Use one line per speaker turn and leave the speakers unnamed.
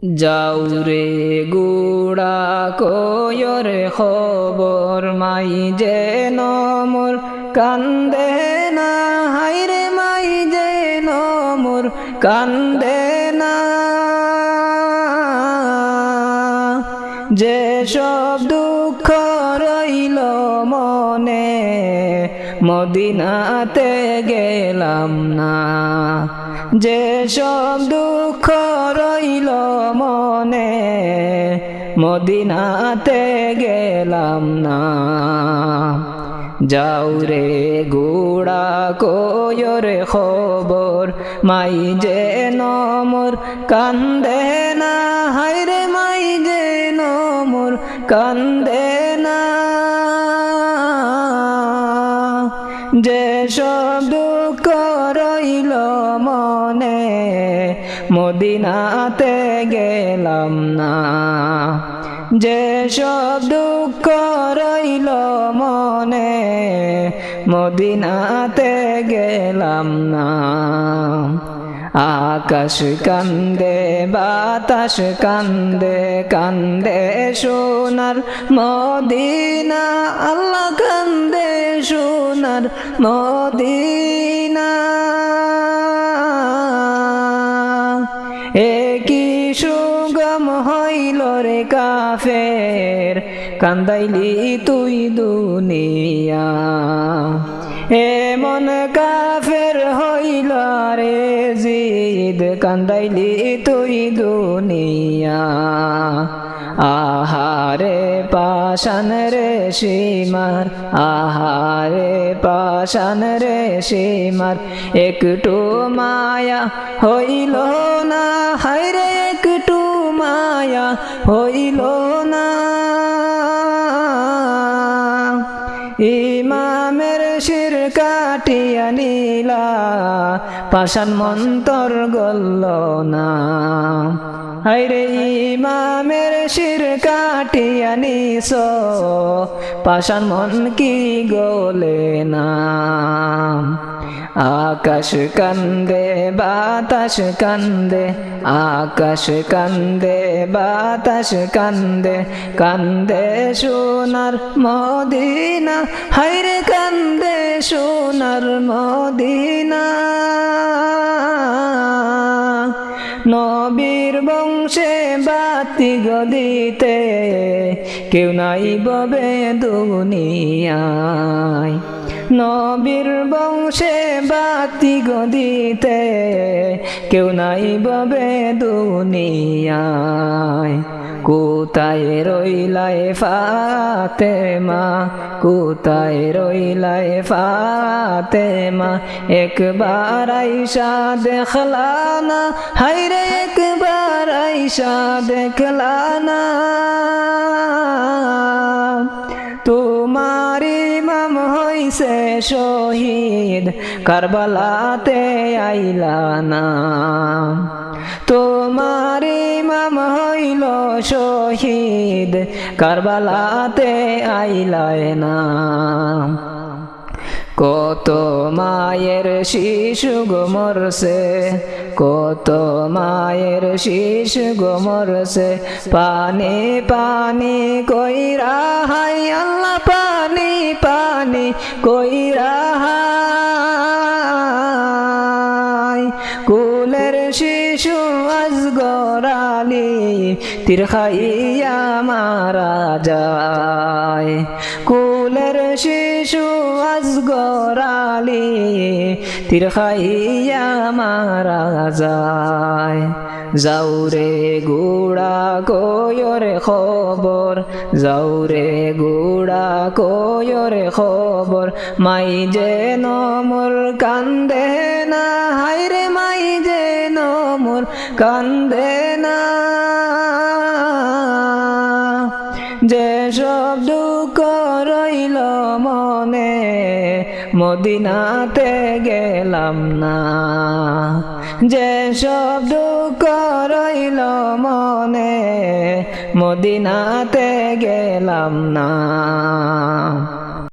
যাউরে গুড়া কয়র খবর মাই যেন মোর কান্দে না, হাইরে মাই যেন মোর কান্দে না। যে সব দুঃখ রইল মনে মদিনাতে গেলাম না, যে সব দুঃখ রইল মনে মদিনাতে গেলাম না। যাউরে গুড়া কয়র খবর মাই যেন মোর কান্দে না, হাইরে মাই যেন মোর কান্দে না। যে সব দুঃখ রইল মনে মদিনাতে গেলাম না, যে সব দুঃখ রইল মনে মদিনাতে গেলাম না। আকাশ কান্দে বাতাস কান্দে কান্দে সোনার মদিনা, আল্লাহ কান্দে সোনার মদিনা। একই সুগম হইল রে কাফের কান্দাইলি তুই দুনিয়া, এমন কাফের হইল রে জিদ কান্দাইলি তুই দুনিয়া। আহারে পাশান রে সীমার, আহারে পাশান রে সীমার, একটু মায়া হইল না, হায়রে একটু মায়া হইল না। ইমামের শির কাটিয়া নিলা পাশান মন্তর গল্ল না, হায়রে ইমামের শির কাটিয়া নিস পাশান মন কি গলে না। আকাশ কান্দে বাতাস কান্দে, আকাশ কান্দে বাতাস কান্দে কান্দে সোনার মদিনা, হায়রে কান্দে সোনার মদিনা। নবীর বংশে বাতি গদিতে কেউ নাই ববে দুনিয়ায়, নবীর বংশে বাতি গদিতে কেউ নাই ববে দুনিয়ায়। কোথায় রইলায় ফাতেমা, কোথায় রইলায় ফাতেমা, একবার আইসা দেখলা না, হায়রে একবার আইসা দেখলা না। তোমার ইমাম হইছে শহীদ কারবালাতে আইলা না, তোমার ইমাম হইল শহীদ কারবালাতে আইলায় না। কত মায়ের শিশু গো মরছে, কত মায়ের শিশু গো মরছে, পানি পানি কইরা হাই আল্লাহ, পানি পানি কইরা হাই। কুলের শিশু আজগর আলী তীর খাইয়া মারা যায়, কুলের শিশু আজগর আলী তীর খাইয়া মারা যায়। যাউরে গুড়া কয়র খবর, যাউরে গুড়া কয়র খবর মাই যেন মোর কান্দে না, হায়রে মাই যেন মোর কান্দে না। যে সব দুঃখ রইল মনে মদিনাতে গেলাম না, যে সব দুঃখ রইল মনে মদিনাতে গেলাম না।